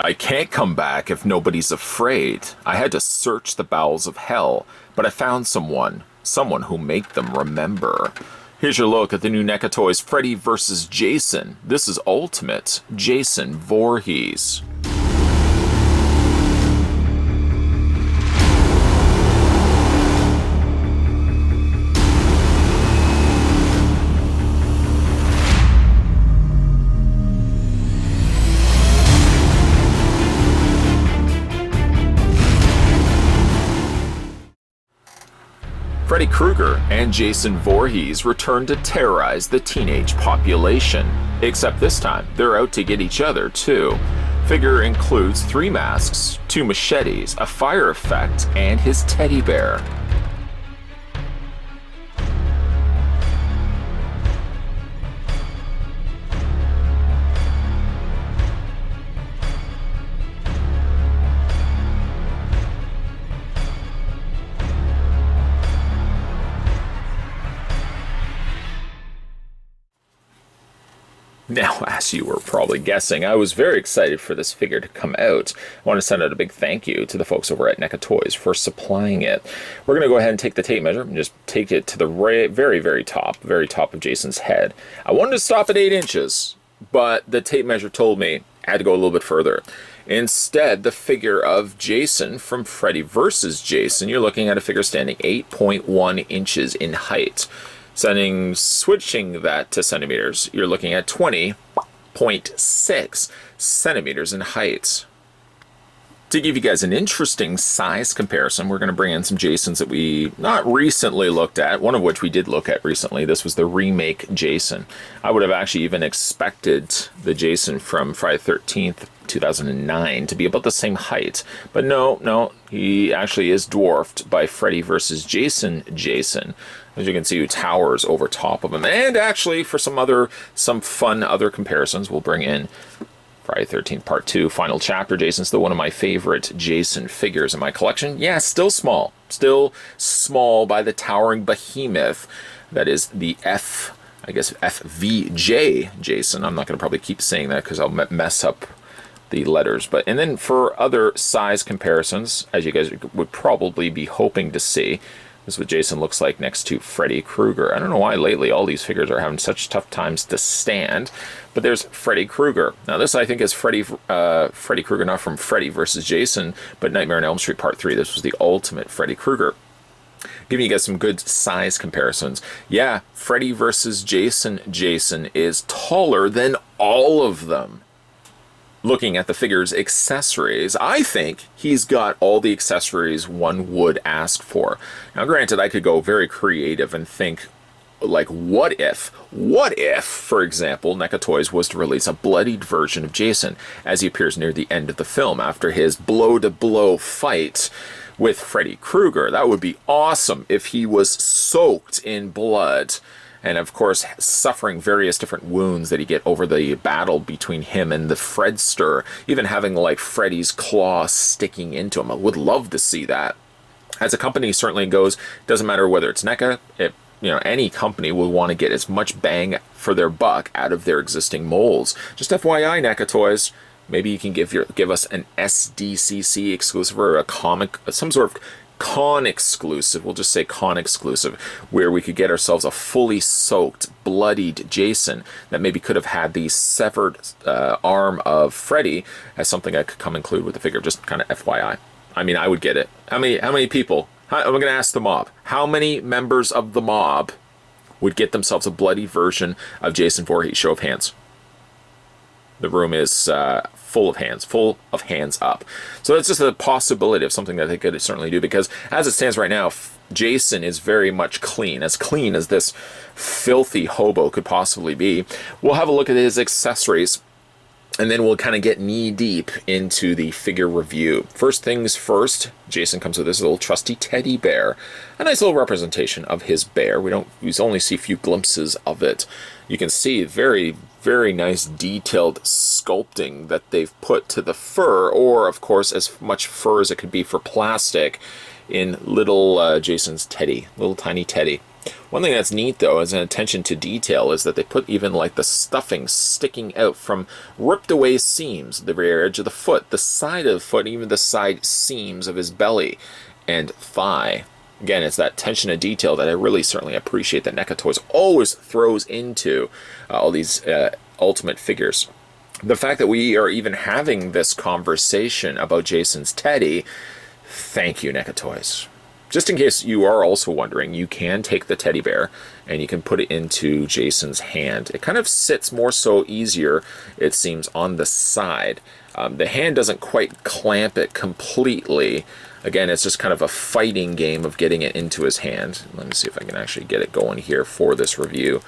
I can't come back if nobody's afraid. I had to search the bowels of hell, but I found someone who'll make them remember. Here's your look at the new NECA Toys Freddy vs. Jason. This is Ultimate Jason Voorhees. Freddy Krueger and Jason Voorhees return to terrorize the teenage population. Except this time, they're out to get each other, too. Figure includes 3 masks, 2 machetes, a fire effect, and his teddy bear. Now, as you were probably guessing, I was very excited for this figure to come out. I want to send out a big thank you to the folks over at NECA Toys for supplying it. We're going to go ahead and take the tape measure and just take it to the very top of Jason's head. I wanted to stop at 8 inches, but the tape measure told me I had to go a little bit further. Instead, the figure of Jason from Freddy vs. Jason, you're looking at a figure standing 8.1 inches in height. Switching that to centimeters, you're looking at 20.6 centimeters in height. To give you guys an interesting size comparison, we're going to bring in some Jasons that we not recently looked at, one of which we did look at recently. This was the remake Jason. I would have actually even expected the Jason from Friday the 13th, 2009 to be about the same height. But no, he actually is dwarfed by Freddy vs. Jason. As you can see, who towers over top of him. And actually, for some fun other comparisons, we'll bring in Friday the 13th Part 2, Final Chapter. Jason's still one of my favorite Jason figures in my collection. Yeah, still small. Still small by the towering behemoth that is the FVJ Jason. I'm not going to probably keep saying that because I'll mess up the letters. And then for other size comparisons, as you guys would probably be hoping to see, this is what Jason looks like next to Freddy Krueger. I don't know why lately all these figures are having such tough times to stand, but there's Freddy Krueger. Now this I think is Freddy Krueger, not from Freddy vs. Jason, but Nightmare on Elm Street Part 3. This was the ultimate Freddy Krueger. Giving you guys some good size comparisons. Yeah, Freddy vs. Jason is taller than all of them. Looking at the figure's accessories, I think he's got all the accessories one would ask for. Now granted, I could go very creative and think, like, what if, for example, NECA Toys was to release a bloodied version of Jason as he appears near the end of the film after his blow-to-blow fight with Freddy Krueger. That would be awesome if he was soaked in blood. And of course, suffering various different wounds that he get over the battle between him and the Fredster, even having like Freddy's claw sticking into him. I would love to see that. As a company certainly goes, doesn't matter whether it's NECA, any company will want to get as much bang for their buck out of their existing molds. Just FYI, NECA Toys, maybe you can give us an SDCC exclusive or a comic, some sort of con exclusive, we'll just say con exclusive, where we could get ourselves a fully soaked, bloodied Jason that maybe could have had the severed arm of Freddy as something I could come include with the figure, just kind of FYI. I mean, I would get it. How many people? I'm going to ask the mob. How many members of the mob would get themselves a bloody version of Jason Voorhees? Show of hands. The room is full of hands up. So that's just a possibility of something that they could certainly do, because as it stands right now, Jason is very much clean as this filthy hobo could possibly be. We'll have a look at his accessories, and then we'll kind of get knee deep into the figure review. First things first, Jason comes with this little trusty teddy bear. A nice little representation of his bear. We only see a few glimpses of it. You can see very, very nice detailed sculpting that they've put to the fur, or of course as much fur as it could be for plastic, in little Jason's teddy, little tiny teddy. One thing that's neat, though, as an attention to detail, is that they put even like the stuffing sticking out from ripped away seams, the rear edge of the foot, the side of the foot, even the side seams of his belly and thigh. Again, it's that attention to detail that I really certainly appreciate that NECA Toys always throws into all these Ultimate figures. The fact that we are even having this conversation about Jason's teddy, thank you, NECA Toys. Just in case you are also wondering, you can take the teddy bear and you can put it into Jason's hand. It kind of sits more so easier, it seems, on the side. The hand doesn't quite clamp it completely. Again, it's just kind of a fighting game of getting it into his hand. Let me see if I can actually get it going here for this review.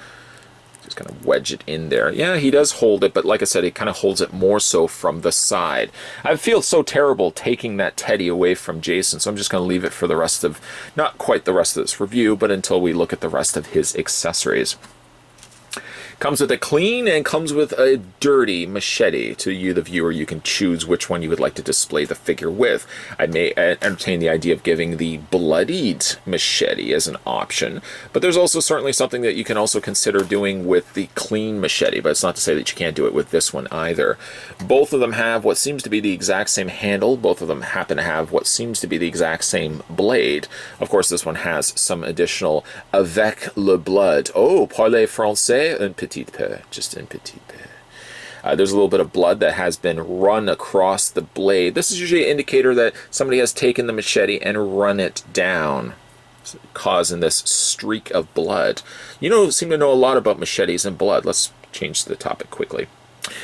Just kind of wedge it in there. Yeah, he does hold it, but like I said, he kind of holds it more so from the side. I feel so terrible taking that teddy away from Jason, so I'm just going to leave it for the rest of, not quite the rest of this review, but until we look at the rest of his accessories. Comes with a clean and comes with a dirty machete. To you, the viewer, you can choose which one you would like to display the figure with. I may entertain the idea of giving the bloodied machete as an option, but there's also certainly something that you can also consider doing with the clean machete, but it's not to say that you can't do it with this one either. Both of them have what seems to be the exact same handle. Both of them happen to have what seems to be the exact same blade. Of course, this one has some additional avec le blood. Oh, parlez français, un petit peu, just un petit peu. There's a little bit of blood that has been run across the blade. This is usually an indicator that somebody has taken the machete and run it down, causing this streak of blood. You seem to know a lot about machetes and blood. Let's change the topic quickly.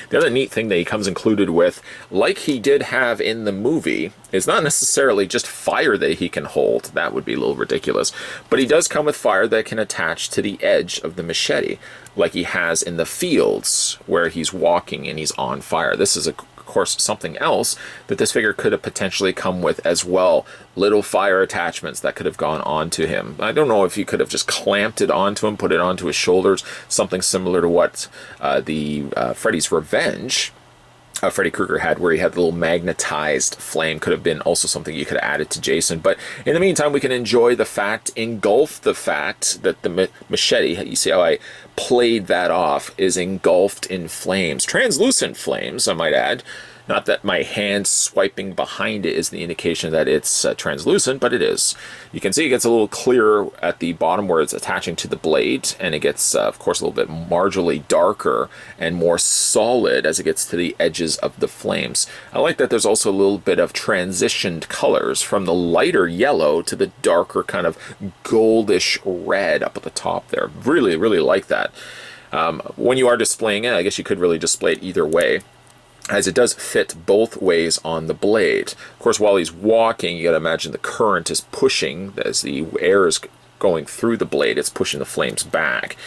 The other neat thing that he comes included with, like he did have in the movie, is not necessarily just fire that he can hold. That would be a little ridiculous. But he does come with fire that can attach to the edge of the machete, like he has in the fields where he's walking and he's on fire. This is, of course, something else that this figure could have potentially come with as well. Little fire attachments that could have gone onto him. I don't know if you could have just clamped it onto him, put it onto his shoulders, something similar to what the Freddy's Revenge Freddy Krueger had, where he had the little magnetized flame. Could have been also something you could have added to Jason. But in the meantime, we can engulf the fact that the machete, you see how I played that off, is engulfed in flames. Translucent flames, I might add. Not that my hand swiping behind it is the indication that it's translucent, but it is. You can see it gets a little clearer at the bottom where it's attaching to the blade, and it gets, of course, a little bit marginally darker and more solid as it gets to the edges of the flames. I like that there's also a little bit of transitioned colors from the lighter yellow to the darker kind of goldish red up at the top there. Really, really like that. When you are displaying it, I guess you could really display it either way, as it does fit both ways on the blade. Of course, while he's walking, you gotta imagine the current is pushing, as the air is going through the blade, it's pushing the flames back.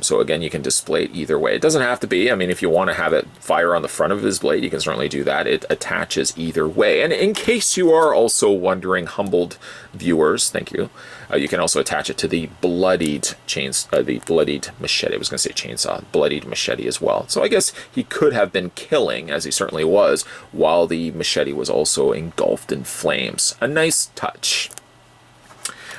So again, you can display it either way. It doesn't have to be. I mean, if you want to have it fire on the front of his blade, you can certainly do that. It attaches either way. And in case you are also wondering, humbled viewers, thank you, you can also attach it to the bloodied the bloodied machete. I was going to say chainsaw, bloodied machete as well. So I guess he could have been killing, as he certainly was, while the machete was also engulfed in flames. A nice touch.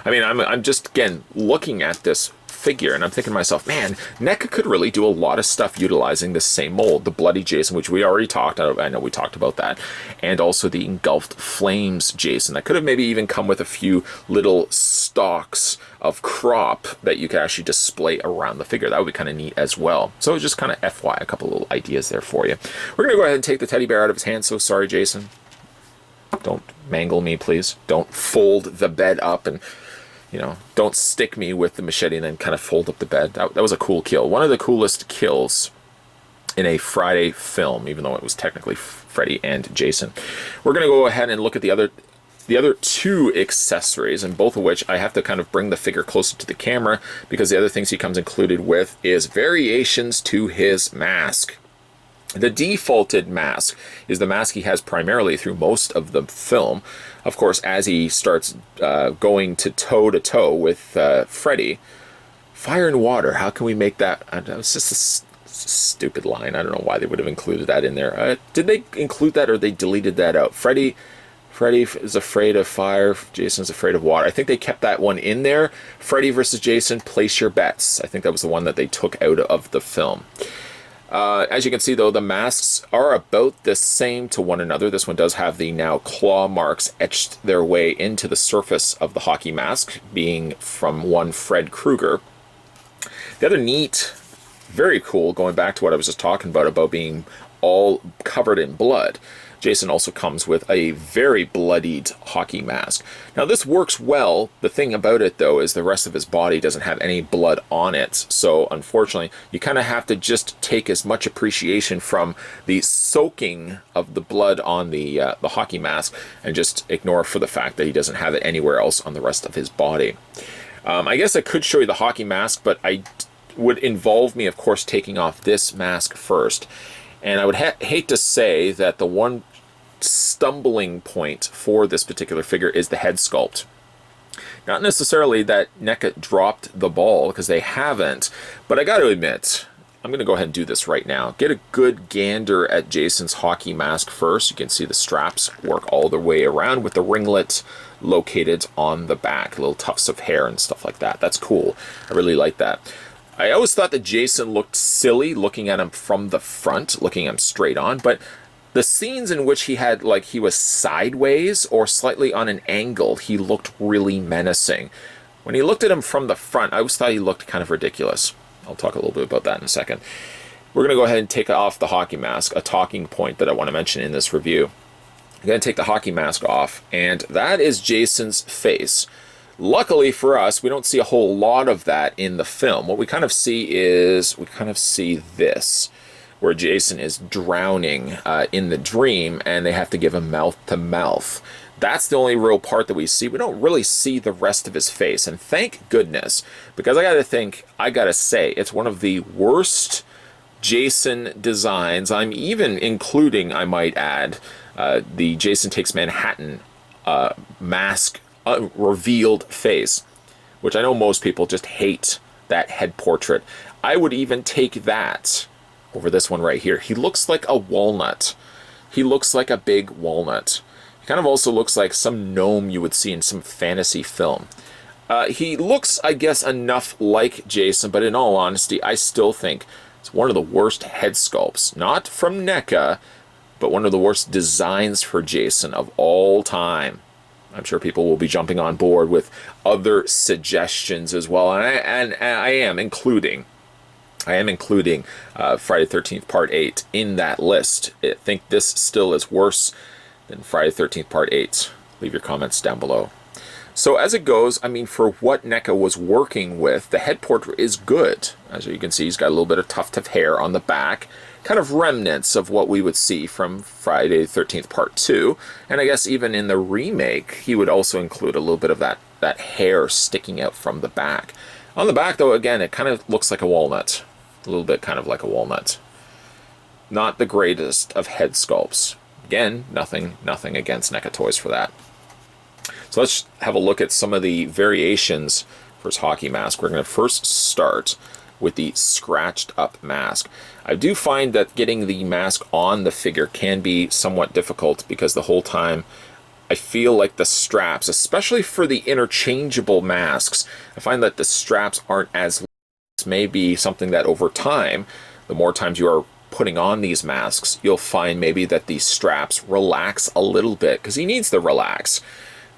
I mean, I'm just, again, looking at this figure, and I'm thinking to myself, man, NECA could really do a lot of stuff utilizing the same mold. The Bloody Jason, which we already talked about, I know we talked about that, and also the Engulfed Flames Jason. That could have maybe even come with a few little stalks of crop that you could actually display around the figure. That would be kind of neat as well. So just kind of FY, a couple little ideas there for you. We're going to go ahead and take the teddy bear out of his hand. So sorry, Jason. Don't mangle me, please. Don't fold the bed up and, don't stick me with the machete and then kind of fold up the bed. That was a cool kill. One of the coolest kills in a Friday film, even though it was technically Freddy and Jason. We're going to go ahead and look at the other two accessories, and both of which I have to kind of bring the figure closer to the camera, because the other things he comes included with is variations to his mask. The defaulted mask is the mask he has primarily through most of the film. Of course, as he starts going toe-to-toe with Freddy, fire and water, how can we make that? It's just a stupid line. I don't know why they would have included that in there. Did they include that, or they deleted that out? Freddy Freddy is afraid of fire. Jason's afraid of water. I think they kept that one in there. Freddy versus Jason, place your bets. I think that was the one that they took out of the film. As you can see, though, the masks are about the same to one another. This one does have the now claw marks etched their way into the surface of the hockey mask, being from one Fred Krueger. The other neat, very cool, going back to what I was just talking about being all covered in blood, Jason also comes with a very bloodied hockey mask. Now this works well. The thing about it though is the rest of his body doesn't have any blood on it. So unfortunately, you kind of have to just take as much appreciation from the soaking of the blood on the hockey mask and just ignore for the fact that he doesn't have it anywhere else on the rest of his body. I guess I could show you the hockey mask, but I would involve me, of course, taking off this mask first. And I would hate to say that the one stumbling point for this particular figure is the head sculpt. Not necessarily that NECA dropped the ball, because they haven't, but I got to admit, I'm going to go ahead and do this right now. Get a good gander at Jason's hockey mask first. You can see the straps work all the way around with the ringlet located on the back, little tufts of hair and stuff like that. That's cool. I really like that. I always thought that Jason looked silly looking at him from the front, looking at him straight on, but the scenes in which he had, like, he was sideways or slightly on an angle, he looked really menacing. When he looked at him from the front, I always thought he looked kind of ridiculous. I'll talk a little bit about that in a second. We're going to go ahead and take off the hockey mask, a talking point that I want to mention in this review. I'm going to take the hockey mask off, and that is Jason's face. Luckily for us, we don't see a whole lot of that in the film. What we kind of see is, this, where Jason is drowning in the dream, and they have to give him mouth to mouth. That's the only real part that we see. We don't really see the rest of his face, and thank goodness, because I gotta say, it's one of the worst Jason designs. I'm even including, I might add, the Jason Takes Manhattan mask revealed face, which I know most people just hate that head portrait. I would even take that over this one right here. He looks like a walnut. He looks like a big walnut. He kind of also looks like some gnome you would see in some fantasy film. He looks, I guess, enough like Jason, but in all honesty, I still think it's one of the worst head sculpts. Not from NECA, but one of the worst designs for Jason of all time. I'm sure people will be jumping on board with other suggestions as well, and I am including Friday the 13th Part 8 in that list. I think this still is worse than Friday the 13th Part 8. Leave your comments down below. So as it goes, I mean, for what NECA was working with, the head portrait is good. As you can see, he's got a little bit of tuft of hair on the back, kind of remnants of what we would see from Friday the 13th Part 2. And I guess even in the remake, he would also include a little bit of that hair sticking out from the back. On the back, though, again, it kind of looks like a walnut. A little bit kind of like a walnut. Not the greatest of head sculpts. Again, nothing against NECA Toys for that. So let's have a look at some of the variations for his hockey mask. We're going to first start with the scratched up mask. I do find that getting the mask on the figure can be somewhat difficult, because the whole time I feel like the straps, especially for the interchangeable masks, I find that the straps aren't as loose. Maybe something that over time, the more times you are putting on these masks, you'll find maybe that the straps relax a little bit, because he needs to relax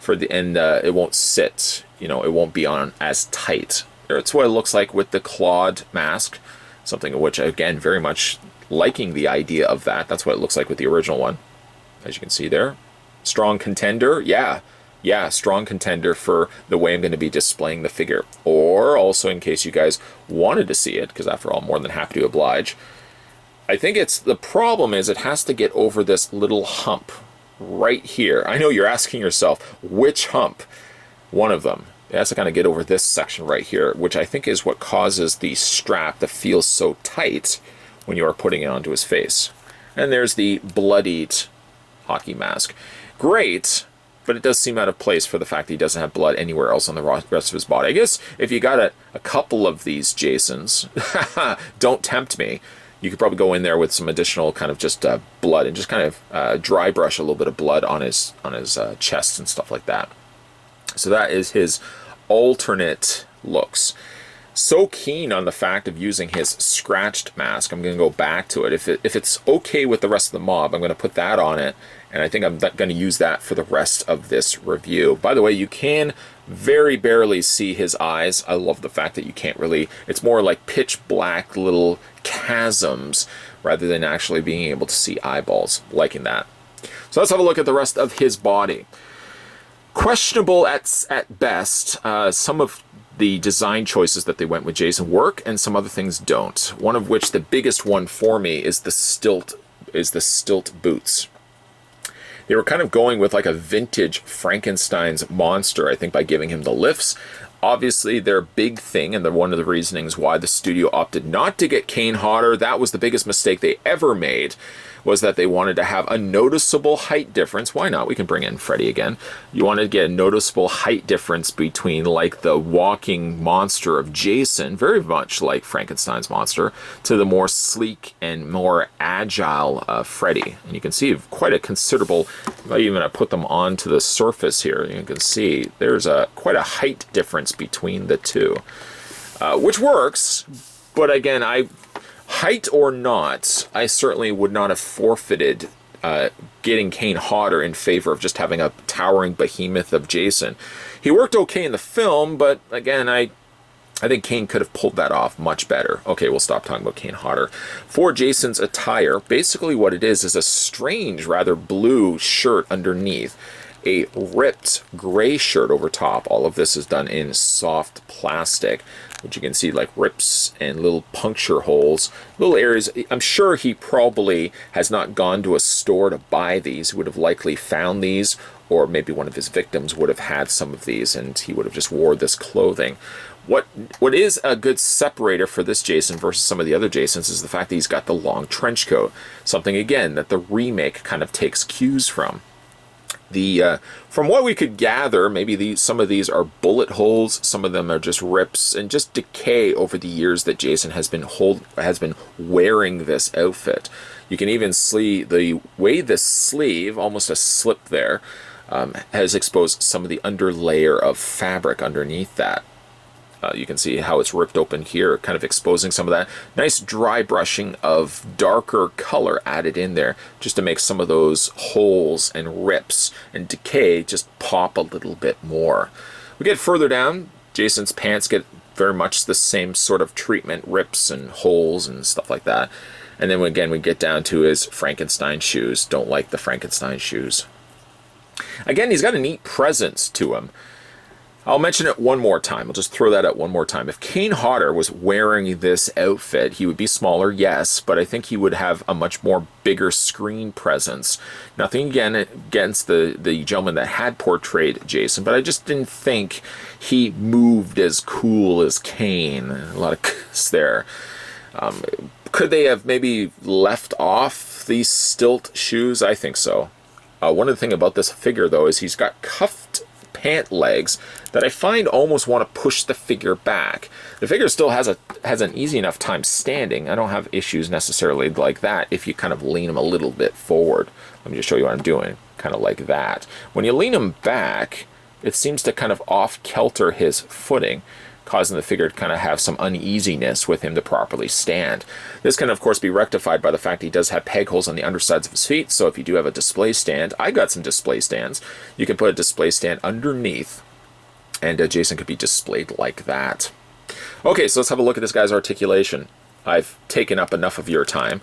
and it won't sit, it won't be on as tight. That's what it looks like with the clawed mask, something of which, again, very much liking the idea of that. That's what it looks like with the original one, as you can see there. Strong contender, yeah, strong contender for the way I'm going to be displaying the figure. Or also, in case you guys wanted to see it, because after all, I'm more than happy to oblige, I think the problem is it has to get over this little hump right here. I know you're asking yourself, which hump? One of them. It has to kind of get over this section right here, which I think is what causes the strap to feel so tight when you are putting it onto his face. And there's the bloodied hockey mask. Great, but it does seem out of place for the fact that he doesn't have blood anywhere else on the rest of his body. I guess if you got a couple of these Jasons, don't tempt me, you could probably go in there with some additional kind of just blood and just kind of dry brush a little bit of blood on his chest and stuff like that. So that is his alternate looks. So keen on the fact of using his scratched mask, I'm going to go back to it. If it's okay with the rest of the mob, I'm going to put that on it, and I think I'm going to use that for the rest of this review. By the way, you can very barely see his eyes. I love the fact that you can't really, it's more like pitch black little chasms rather than actually being able to see eyeballs. Liking that. So let's have a look at the rest of his body. Questionable at best. Some of the design choices that they went with Jason work, and some other things don't. One of which, the biggest one for me, is the stilt boots. They were kind of going with like a vintage Frankenstein's monster, I think, by giving him the lifts. Obviously, their big thing, and one of the reasonings why the studio opted not to get Kane Hodder, that was the biggest mistake they ever made, was that they wanted to have a noticeable height difference. Why not? We can bring in Freddy again. You wanted to get a noticeable height difference between like the walking monster of Jason, very much like Frankenstein's monster, to the more sleek and more agile Freddy. And you can see quite a considerable, if I even put them onto the surface here, you can see there's quite a height difference between the two, which works, but again, height or not, I certainly would not have forfeited getting Kane Hodder in favor of just having a towering behemoth of Jason. He worked okay in the film, but again, I think Kane could have pulled that off much better. Okay, we'll stop talking about Kane Hodder. For Jason's attire, basically what it is a strange, rather blue shirt underneath, a ripped gray shirt over top. All of this is done in soft plastic, which you can see like rips and little puncture holes, little areas. I'm sure he probably has not gone to a store to buy these. He would have likely found these, or maybe one of his victims would have had some of these and he would have just wore this clothing. What is a good separator for this Jason versus some of the other Jasons is the fact that he's got the long trench coat. Something, again, that the remake kind of takes cues from. From what we could gather, maybe some of these are bullet holes, some of them are just rips and just decay over the years that Jason has been wearing this outfit. You can even see the way the sleeve, almost a slip there, has exposed some of the underlayer of fabric underneath that. You can see how it's ripped open here, kind of exposing some of that. Nice dry brushing of darker color added in there, just to make some of those holes and rips and decay just pop a little bit more. We get further down, Jason's pants get very much the same sort of treatment, rips and holes and stuff like that. And then again, we get down to his Frankenstein shoes. Don't like the Frankenstein shoes. Again, he's got a neat presence to him. I'll mention it one more time. I'll just throw that out one more time. If Kane Hodder was wearing this outfit, he would be smaller, yes, but I think he would have a much more bigger screen presence. Nothing again against the gentleman that had portrayed Jason, but I just didn't think he moved as cool as Kane. A lot of cuss there. Could they have maybe left off these stilt shoes? I think so. One of the things about this figure, though, is he's got cuffed pant legs that I find almost want to push the figure back. The figure still has an easy enough time standing. I don't have issues necessarily like that if you kind of lean him a little bit forward. Let me just show you what I'm doing, kind of like that. When you lean him back, it seems to kind of off-kilter his footing, causing the figure to kind of have some uneasiness with him to properly stand. This can, of course, be rectified by the fact he does have peg holes on the undersides of his feet, so if you do have a display stand, I got some display stands, you can put a display stand underneath, and Jason could be displayed like that. Okay, so let's have a look at this guy's articulation. I've taken up enough of your time.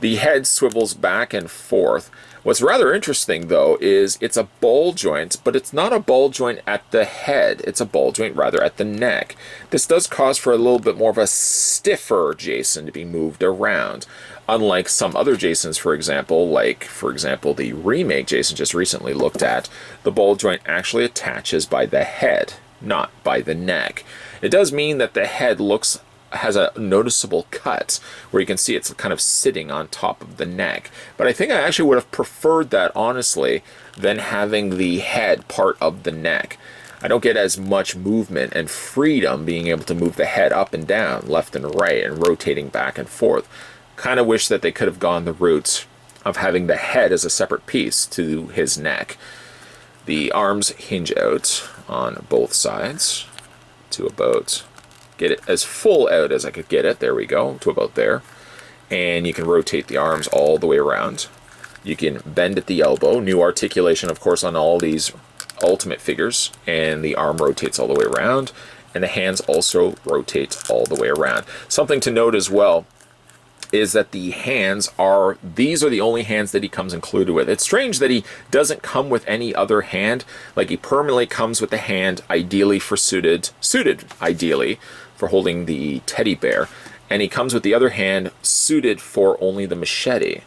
The head swivels back and forth. What's rather interesting, though, is it's a ball joint, but it's not a ball joint at the head. It's a ball joint, rather, at the neck. This does cause for a little bit more of a stiffer Jason to be moved around. Unlike some other Jasons, for example, the remake Jason just recently looked at, the ball joint actually attaches by the head, not by the neck. It does mean that the head has a noticeable cut where you can see it's kind of sitting on top of the neck. But I think I actually would have preferred that, honestly, than having the head part of the neck. I don't get as much movement and freedom being able to move the head up and down, left and right, and rotating back and forth. Kind of wish that they could have gone the route of having the head as a separate piece to his neck. The arms hinge out on both sides to about, get it as full out as I could get it. There we go, to about there. And you can rotate the arms all the way around. You can bend at the elbow. New articulation, of course, on all these Ultimate figures. And the arm rotates all the way around. And the hands also rotate all the way around. Something to note as well is that the hands are, these are the only hands that he comes included with. It's strange that he doesn't come with any other hand. Like, he permanently comes with the hand ideally for suited ideally for holding the teddy bear. And he comes with the other hand suited for only the machete.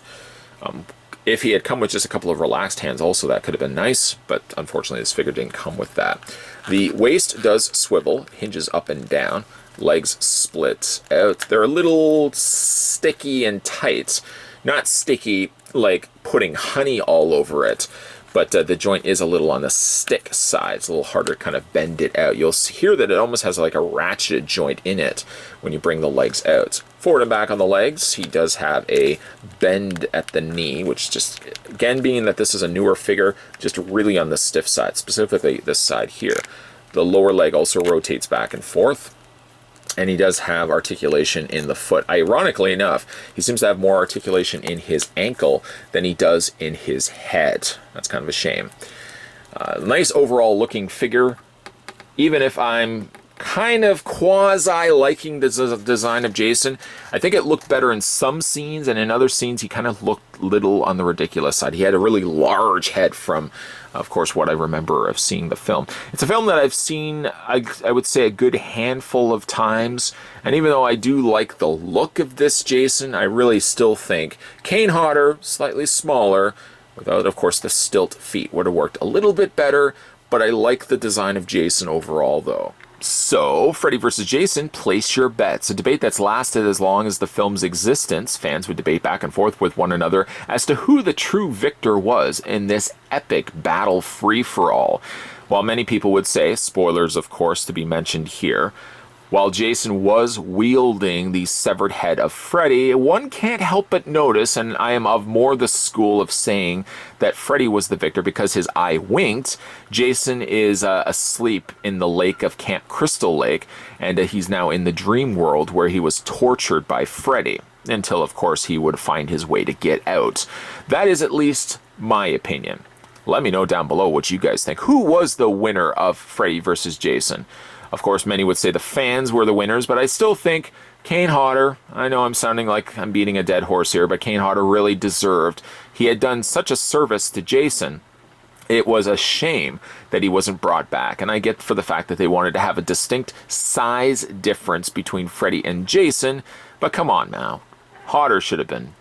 If he had come with just a couple of relaxed hands also, that could have been nice, but unfortunately this figure didn't come with that. The waist does swivel, hinges up and down, legs split out. They're a little sticky and tight. Not sticky like putting honey all over it, but the joint is a little on the stick side. It's a little harder to kind of bend it out. You'll hear that it almost has like a ratcheted joint in it when you bring the legs out. Forward and back on the legs, he does have a bend at the knee, which just, again, being that this is a newer figure, just really on the stiff side, specifically this side here. The lower leg also rotates back and forth, and he does have articulation in the foot. Ironically enough, he seems to have more articulation in his ankle than he does in his head. That's kind of a shame. Nice overall looking figure, even if I'm kind of quasi-liking the design of Jason. I think it looked better in some scenes, and in other scenes he kind of looked little on the ridiculous side. He had a really large head from, of course, what I remember of seeing the film. It's a film that I've seen, I would say, a good handful of times, and even though I do like the look of this Jason, I really still think Kane Hodder, slightly smaller, without, of course, the stilt feet, would have worked a little bit better, but I like the design of Jason overall, though. So, Freddy vs. Jason, place your bets. A debate that's lasted as long as the film's existence. Fans would debate back and forth with one another as to who the true victor was in this epic battle free-for-all. While many people would say, spoilers of course to be mentioned here, while Jason was wielding the severed head of Freddy, one can't help but notice, and I am of more the school of saying that Freddy was the victor because his eye winked. Jason is asleep in the lake of Camp Crystal Lake, and he's now in the dream world where he was tortured by Freddy, until of course he would find his way to get out. That is at least my opinion. Let me know down below what you guys think. Who was the winner of Freddy vs. Jason? Of course, many would say the fans were the winners, but I still think Kane Hodder, I know I'm sounding like I'm beating a dead horse here, but Kane Hodder really deserved. He had done such a service to Jason. It was a shame that he wasn't brought back, and I get for the fact that they wanted to have a distinct size difference between Freddy and Jason, but come on now. Hodder should have been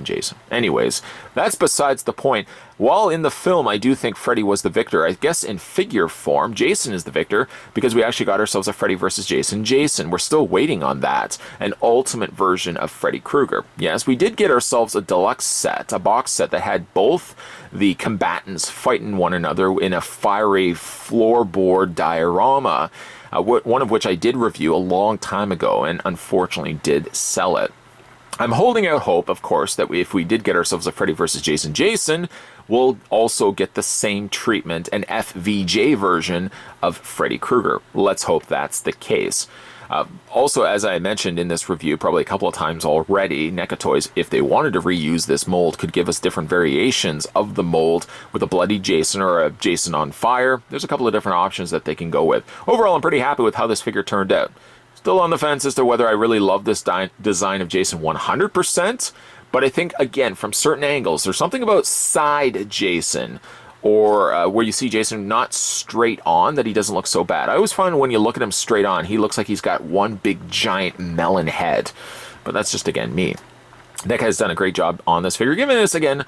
Jason. Anyways, that's besides the point. While in the film, I do think Freddy was the victor. I guess in figure form, Jason is the victor because we actually got ourselves a Freddy vs. Jason. We're still waiting on that. An ultimate version of Freddy Krueger. Yes, we did get ourselves a deluxe set, a box set that had both the combatants fighting one another in a fiery floorboard diorama, one of which I did review a long time ago and unfortunately did sell it. I'm holding out hope, of course, that if we did get ourselves a Freddy vs. Jason, we'll also get the same treatment, an FVJ version of Freddy Krueger. Let's hope that's the case. Also, as I mentioned in this review probably a couple of times already, NECA Toys, if they wanted to reuse this mold, could give us different variations of the mold with a bloody Jason or a Jason on fire. There's a couple of different options that they can go with. Overall, I'm pretty happy with how this figure turned out. Still on the fence as to whether I really love this design of Jason 100%, but I think, again, from certain angles, there's something about side Jason, or where you see Jason not straight on, that he doesn't look so bad. I always find when you look at him straight on, he looks like he's got one big giant melon head, but that's just, again, me. NECA has done a great job on this figure, giving us, again,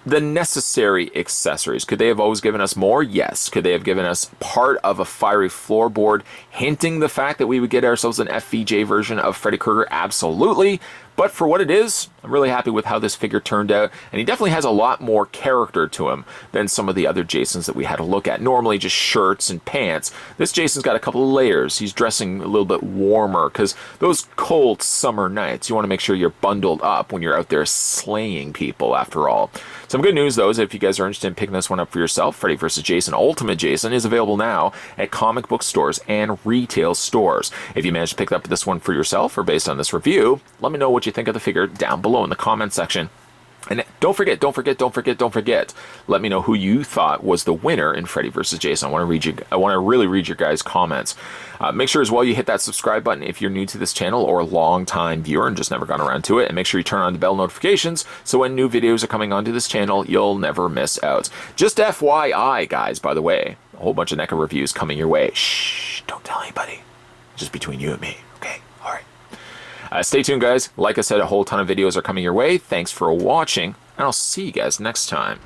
the necessary accessories. Could they have always given us more? Yes. Could they have given us part of a fiery floorboard, hinting the fact that we would get ourselves an FVJ version of Freddy Krueger? Absolutely. But for what it is, I'm really happy with how this figure turned out, and he definitely has a lot more character to him than some of the other Jasons that we had to look at. Normally just shirts and pants. This Jason's got a couple of layers. He's dressing a little bit warmer, because those cold summer nights, you want to make sure you're bundled up when you're out there slaying people, after all. Some good news, though, is if you guys are interested in picking this one up for yourself, Freddy vs. Jason Ultimate Jason is available now at comic book stores and retail stores. If you managed to pick up this one for yourself or based on this review, let me know what you think of the figure down below in the comment section. And don't forget, let me know who you thought was the winner in Freddy vs. Jason. I want to really read your guys' comments. Make sure as well you hit that subscribe button if you're new to this channel or a long-time viewer and just never gone around to it. And make sure you turn on the bell notifications so when new videos are coming onto this channel, you'll never miss out. Just FYI, guys, by the way, a whole bunch of NECA reviews coming your way. Shh, don't tell anybody. Just between you and me, okay? All right. Stay tuned, guys. Like I said, a whole ton of videos are coming your way. Thanks for watching, and I'll see you guys next time.